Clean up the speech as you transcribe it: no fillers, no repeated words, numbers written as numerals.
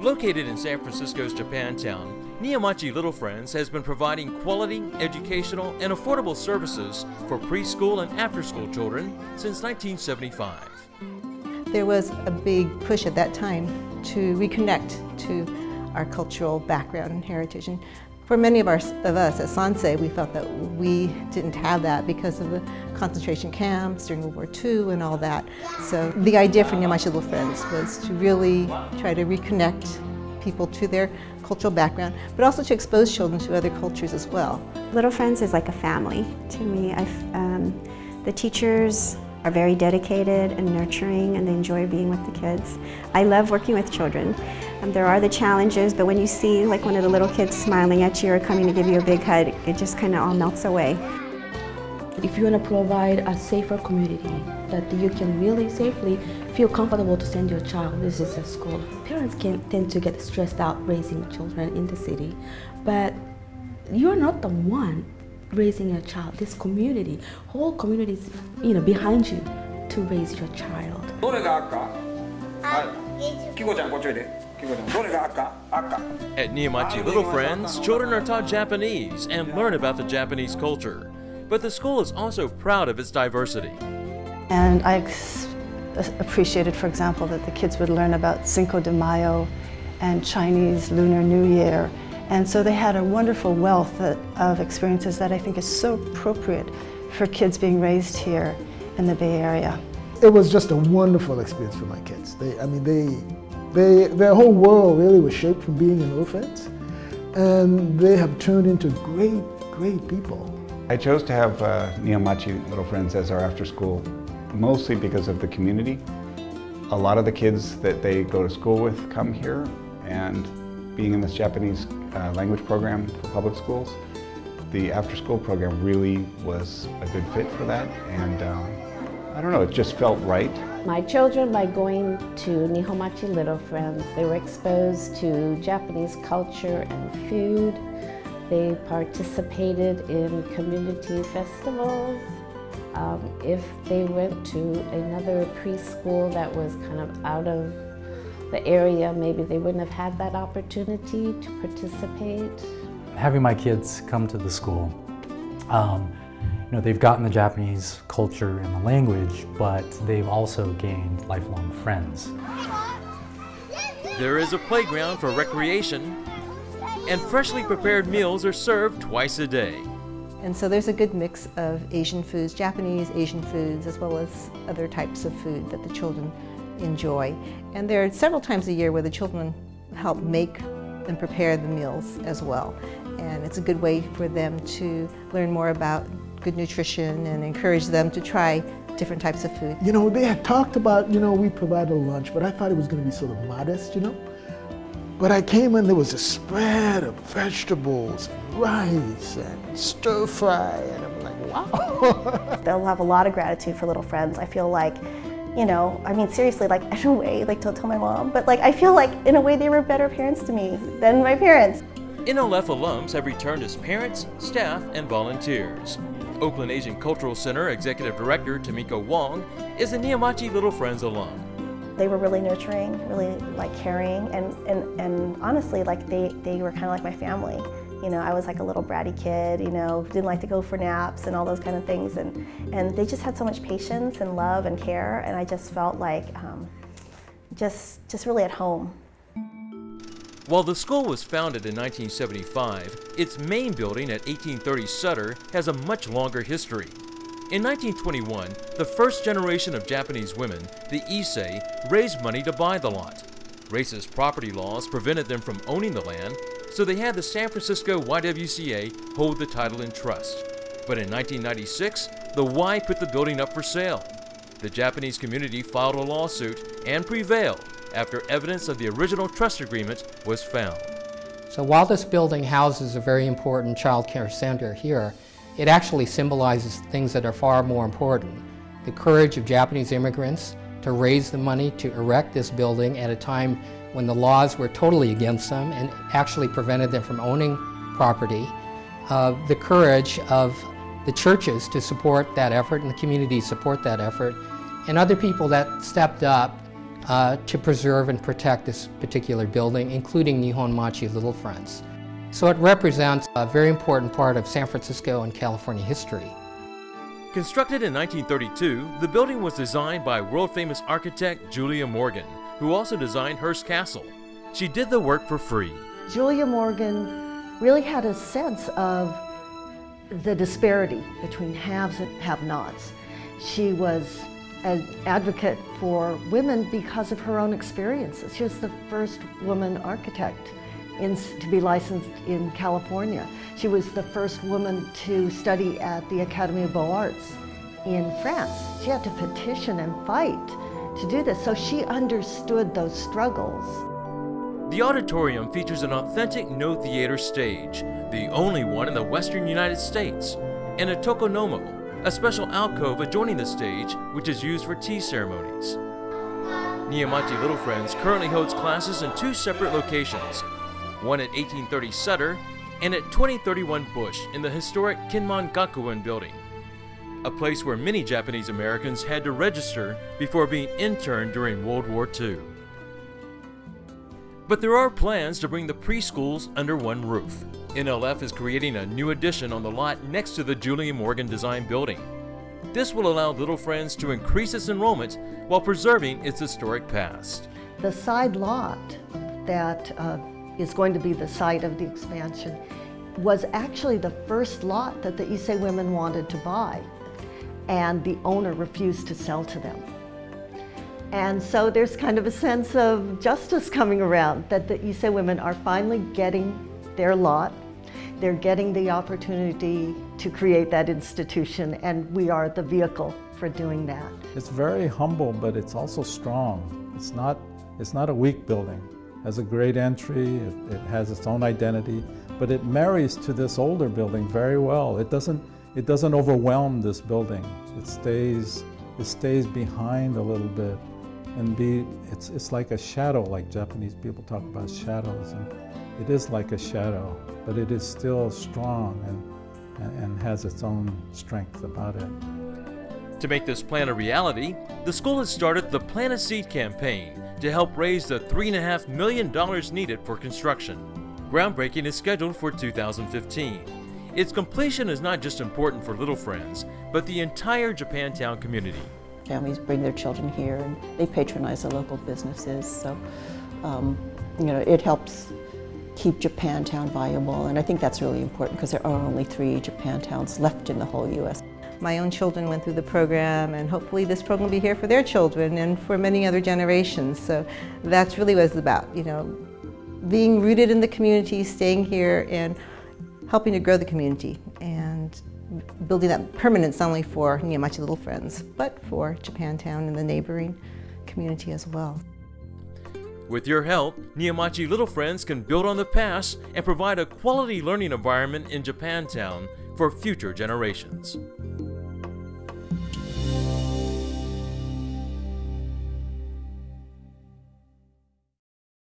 Located in San Francisco's Japantown, Nihonmachi Little Friends has been providing quality, educational, and affordable services for preschool and after-school children since 1975. There was a big push at that time to reconnect to our cultural background and heritage. And for many of us at Sansei, we felt that we didn't have that because of the concentration camps during World War II and all that. So the idea for Nihonmachi Little Friends was to really try to reconnect people to their cultural background, but also to expose children to other cultures as well. Little Friends is like a family to me. The teachers are very dedicated and nurturing, and they enjoy being with the kids. I love working with children. There are the challenges, but when you see like one of the little kids smiling at you or coming to give you a big hug, it just kind of all melts away. If you want to provide a safer community that you can really safely feel comfortable to send your child, this is a school. Parents can tend to get stressed out raising children in the city, but you're not the one raising your child. This community, whole community is behind you to raise your child. At Nihonmachi Little Friends, children are taught Japanese and learn about the Japanese culture. But the school is also proud of its diversity. And I appreciated, for example, that the kids would learn about Cinco de Mayo and Chinese Lunar New Year. And so they had a wonderful wealth of experiences that I think is so appropriate for kids being raised here in the Bay Area. It was just a wonderful experience for my kids. Their whole world really was shaped from being in Little Friends, and they have turned into great, great people. I chose to have Nihonmachi Little Friends as our after school, mostly because of the community. A lot of the kids that they go to school with come here, and being in this Japanese language program for public schools, the after school program really was a good fit for that, and I don't know, it just felt right. My children, by going to Nihonmachi Little Friends, they were exposed to Japanese culture and food. They participated in community festivals. If they went to another preschool that was kind of out of the area, maybe they wouldn't have had that opportunity to participate. Having my kids come to the school, they've gotten the Japanese culture and the language, but they've also gained lifelong friends. There is a playground for recreation, and freshly prepared meals are served twice a day. And so there's a good mix of Asian foods, Japanese, Asian foods, as well as other types of food that the children enjoy. And there are several times a year where the children help make and prepare the meals as well. And it's a good way for them to learn more about good nutrition and encourage them to try different types of food. They had talked about, we provide a lunch, but I thought it was going to be sort of modest, But I came in, there was a spread of vegetables, rice, and stir fry, and I'm like, wow. They'll have a lot of gratitude for Little Friends. I feel like, seriously, like in a way, like don't tell my mom, but like I feel like in a way they were better parents to me than my parents. NLF alums have returned as parents, staff, and volunteers. Oakland Asian Cultural Center Executive Director Tamiko Wong is a Nihonmachi Little Friends alum. They were really nurturing, really like caring, and honestly, like they were kind of like my family. I was like a little bratty kid, didn't like to go for naps and all those kind of things, and they just had so much patience and love and care, and I just felt like just really at home. While the school was founded in 1975, its main building at 1830 Sutter has a much longer history. In 1921, the first generation of Japanese women, the Issei, raised money to buy the lot. Racist property laws prevented them from owning the land, so they had the San Francisco YWCA hold the title in trust. But in 1996, the Y put the building up for sale. The Japanese community filed a lawsuit and prevailed after evidence of the original trust agreement was found. So while this building houses a very important child care center here, it actually symbolizes things that are far more important. The courage of Japanese immigrants to raise the money to erect this building at a time when the laws were totally against them and actually prevented them from owning property. The courage of the churches to support that effort and the community support that effort, and other people that stepped up to preserve and protect this particular building, including Nihonmachi Little Friends. So it represents a very important part of San Francisco and California history. Constructed in 1932, the building was designed by world-famous architect Julia Morgan, who also designed Hearst Castle. She did the work for free. Julia Morgan really had a sense of the disparity between haves and have-nots. She was an advocate for women because of her own experiences. She was the first woman architect to be licensed in California. She was the first woman to study at the Academy of Beaux-Arts in France. She had to petition and fight to do this, so she understood those struggles. The auditorium features an authentic no-theater stage, the only one in the western United States, and a tokonomo, a special alcove adjoining the stage which is used for tea ceremonies. Nihonmachi Little Friends currently holds classes in two separate locations, one at 1830 Sutter and at 2031 Bush in the historic Kinman Gakuen building, a place where many Japanese Americans had to register before being interned during World War II. But there are plans to bring the preschools under one roof. NLF is creating a new addition on the lot next to the Julia Morgan Design building. This will allow Little Friends to increase its enrollment while preserving its historic past. The side lot that is going to be the site of the expansion was actually the first lot that the Issei women wanted to buy, and the owner refused to sell to them. And so there's kind of a sense of justice coming around, that the Issei women are finally getting their lot. They're getting the opportunity to create that institution, and we are the vehicle for doing that. It's very humble, but it's also strong. It's not a weak building. It has a great entry, it has its own identity, but it marries to this older building very well. It doesn't overwhelm this building. It stays behind a little bit, and it's like a shadow, like Japanese people talk about shadows, and it is like a shadow, but it is still strong and has its own strength about it. To make this plan a reality, the school has started the Plant a Seed campaign to help raise the $3.5 million needed for construction. Groundbreaking is scheduled for 2015. Its completion is not just important for Little Friends, but the entire Japantown community. Families bring their children here and they patronize the local businesses, so it helps keep Japantown viable, and I think that's really important because there are only 3 Japantowns left in the whole U.S. My own children went through the program, and hopefully this program will be here for their children and for many other generations. So that's really what it's about, being rooted in the community, staying here, and helping to grow the community and building that permanence not only for Nihonmachi Little Friends, but for Japantown and the neighboring community as well. With your help, Nihonmachi Little Friends can build on the past and provide a quality learning environment in Japantown for future generations.